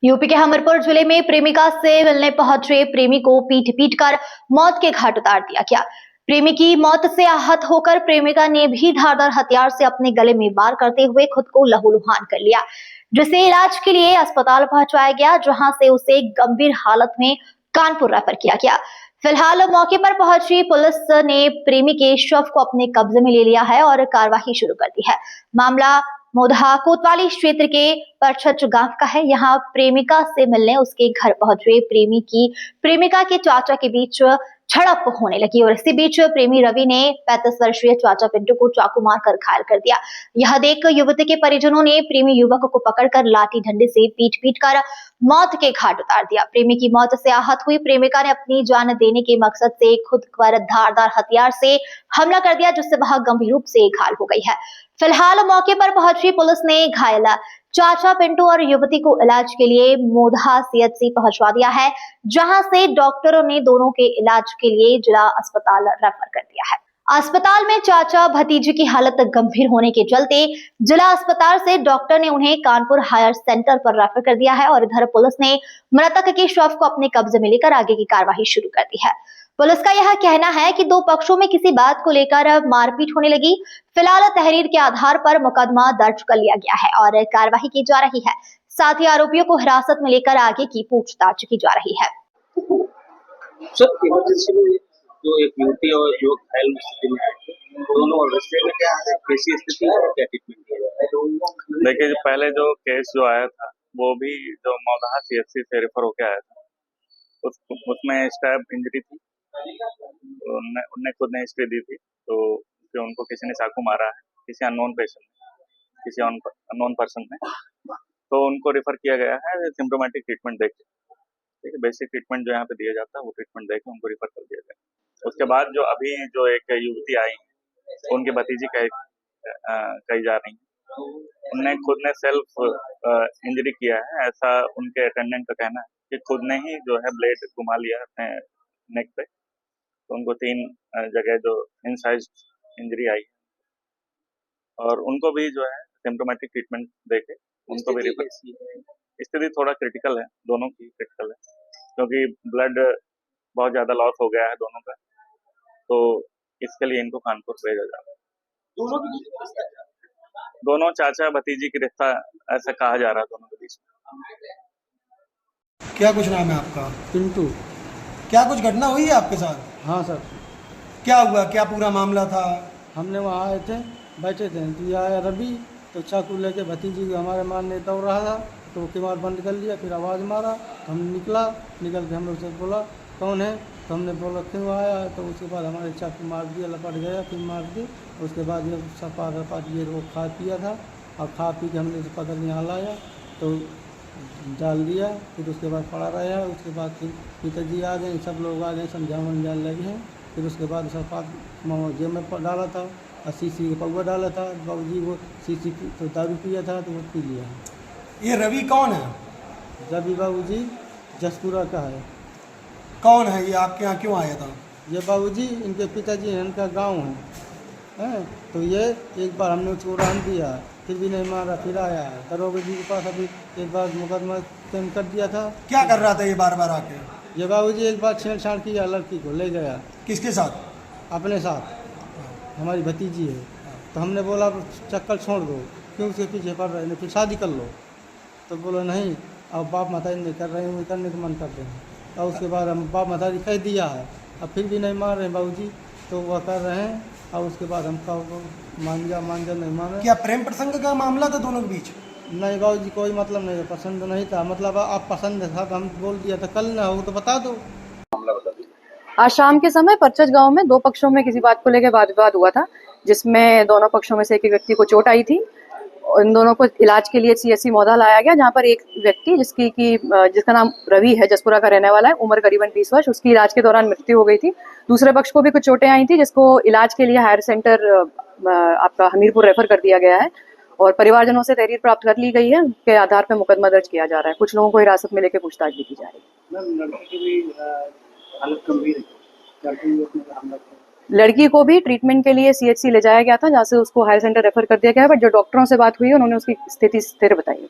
UP के हमीरपुर जिले में प्रेमिका से मिलने पहुंचे प्रेमी को पीट पीट कर मौत के घाट उतार दिया गया। प्रेमी की मौत से आहत होकर प्रेमिका ने भी धारदार हथियार से अपने गले में वार करते हुए खुद को लहूलुहान कर लिया, जिसे इलाज के लिए अस्पताल पहुंचाया गया, जहां से उसे गंभीर हालत में कानपुर रेफर किया गया। फिलहाल मौके पर पहुंची पुलिस ने प्रेमी के शव को अपने कब्जे में ले लिया है और कार्रवाई शुरू कर दी है। मामला मोधा कोतवाली क्षेत्र के परछच गांव का है। यहाँ प्रेमिका से मिलने उसके घर पहुंचे प्रेमी की प्रेमिका के चाचा के बीच झड़प होने लगी और इसी बीच प्रेमी रवि ने 35 वर्षीय चाचा पिंटू को चाकू मारकर घायल कर दिया। यह देख युवती के परिजनों ने प्रेमी युवक को पकड़कर लाठी डंडे से पीट पीट कर मौत के घाट उतार दिया। प्रेमी की मौत से आहत हुई प्रेमिका ने अपनी जान देने के मकसद से खुद पर धारदार हथियार से हमला कर दिया, जिससे वह गंभीर रूप से घायल हो गई है। फिलहाल मौके पर पहुंची पुलिस ने घायल चाचा पिंटू और युवती को इलाज के लिए मोधा सीएचसी पहुंचवा दिया है, जहां से डॉक्टरों ने दोनों के इलाज के लिए जिला अस्पताल रेफर कर दिया है। अस्पताल में चाचा भतीजे की हालत गंभीर होने के चलते जिला अस्पताल से डॉक्टर ने उन्हें कानपुर हायर सेंटर पर रेफर कर दिया है और इधर पुलिस ने मृतक के शव को अपने कब्जे में लेकर आगे की कार्यवाही शुरू कर दी है। पुलिस का यह कहना है कि दो पक्षों में किसी बात को लेकर मारपीट होने लगी। फिलहाल तहरीर के आधार पर मुकदमा दर्ज कर लिया गया है और कार्रवाई की जा रही है। साथ ही आरोपियों को हिरासत में लेकर आगे की पूछताछ की जा रही है। सर, इमरजेंसी में जो एक युवती और युवक घायल स्थिति में है, दोनों अवस्था में क्या है, कैसी स्थिति है, क्या ट्रीटमेंट दिया जाता है? देखिए, पहले जो केस जो आया था वो भी जो मौधा सीएचसी से रेफर होके आया था, उसमें स्टैब इंजरी थी। उनने खुद ने हिस्ट्री दी थी, तो उनको किसी ने चाकू मारा है, किसी अननोन पेशेंट ने, किसी अननोन पर्सन ने, तो उनको रेफर किया गया है सिम्प्टोमेटिक ट्रीटमेंट देके। ठीक है, बेसिक ट्रीटमेंट जो यहाँ पे दिया जाता है वो ट्रीटमेंट देके उनको रेफर कर दिया गया। उसके बाद जो अभी जो एक युवती आई उनकी भतीजी कही जा रही है, उनने खुद ने सेल्फ इंजरी किया है, ऐसा उनके अटेंडेंट का कहना है कि खुद ने ही जो है ब्लेड घुमा लिया अपने नेक पे, तो उनको 3 जगह जो इनसाइज इंजरी आई और उनको भी जो है सिम्प्टोमेटिक ट्रीटमेंट देके उनको भी रेफर। स्थिति थोड़ा क्रिटिकल है, दोनों की क्रिटिकल है, क्योंकि ब्लड बहुत ज्यादा लॉस हो गया है दोनों का, तो इसके लिए इनको कानपुर भेजा जा रहा है। दोनों चाचा भतीजी की रिश्ता ऐसा कहा जा रहा है दोनों के बीच में। क्या कुछ नाम है आपका? पिंटू। क्या कुछ घटना हुई है आपके साथ? हाँ सर। क्या हुआ, क्या पूरा मामला था? हमने वहाँ आए थे, बैठे थे, तो ये आया रवि, तो चाकू लेके भतीजी को हमारे मारने दौड़ रहा था, तो किमार बंद कर लिया, फिर आवाज़ मारा, तो हम निकल के हम लोग से बोला कौन है, तो हमने बोला क्यों आया, तो उसके बाद हमारे चाकू मार दिया, लपट गया, फिर मार दिया। उसके बाद ये सपा ये वो खा पिया था और खा पी के हमने पकड़ यहाँ लाया तो डाल दिया, फिर उसके बाद पड़ा रहा। उसके बाद फिर पिताजी आ गए, सब लोग आ गए, समझाने लगे हैं। फिर उसके बाद सब जेब में डाला था और सीसी का पौवा डाला था, बाबूजी वो सीसी तो दारू पिया था तो वो पी लिया। ये रवि कौन है? रवि बाबूजी जसपुरा का है। कौन है ये, आपके यहाँ क्यों आया था? ये बाबूजी इनके पिताजी हैं, इनका गांव है, तो ये एक बार हमने उसको रहन दिया, फिर भी नहीं मारा, फिर आया दरोगा जी के पास, अभी एक बार मुकदमा कर दिया था। क्या कर रहा था ये बार बार आके? ये बाबूजी एक बार छेड़छाड़ किया, लड़की को ले गया। किसके साथ? अपने साथ, हमारी भतीजी है, तो हमने बोला चक्कर छोड़ दो, क्यों उसके पीछे पड़ रहे हैं, फिर शादी कर लो, तो बोला नहीं, अब बाप माताजी नहीं कर रहे हैं, करने का मन करते हैं। और उसके बाद हम बाप माताजी कह दिया है, अब फिर भी नहीं मान रहे हैं बाबूजी, तो वह कर रहे हैं। और उसके बाद हम मान जा नहीं मान रहे। क्या प्रेम प्रसंग का मामला था दोनों के बीच? नहीं बाबूजी, कोई मतलब नहीं, पसंद नहीं था, मतलब आप पसंद था तो हम बोल दिया था, कल ना हो तो बता दो। आज शाम के समय परचज गांव में दो पक्षों में किसी बात को लेकर वाद विवाद हुआ था, जिसमें दोनों पक्षों में से एक व्यक्ति को चोट आई थी। इन दोनों को इलाज के लिए सीएचसी मौधा लाया गया, जहां पर एक व्यक्ति जिसका नाम रवि है, जसपुरा का रहने वाला है, उम्र करीबन 20 वर्ष, उसकी इलाज के दौरान मृत्यु हो गई थी। दूसरे पक्ष को भी कुछ चोटें आई थी, जिसको इलाज के लिए हायर सेंटर आपका हमीरपुर रेफर कर दिया गया है और परिवारजनों से तहरीर प्राप्त कर ली गई है, उसके आधार पर मुकदमा दर्ज किया जा रहा है। कुछ लोगों को हिरासत में लेकर पूछताछ भी की जा रही है। लड़की को भी ट्रीटमेंट के लिए सीएचसी ले जाया गया था, जहाँ से उसको हायर सेंटर रेफर कर दिया गया है, बट जो डॉक्टरों से बात हुई है उन्होंने उसकी स्थिति स्थिर बताई है।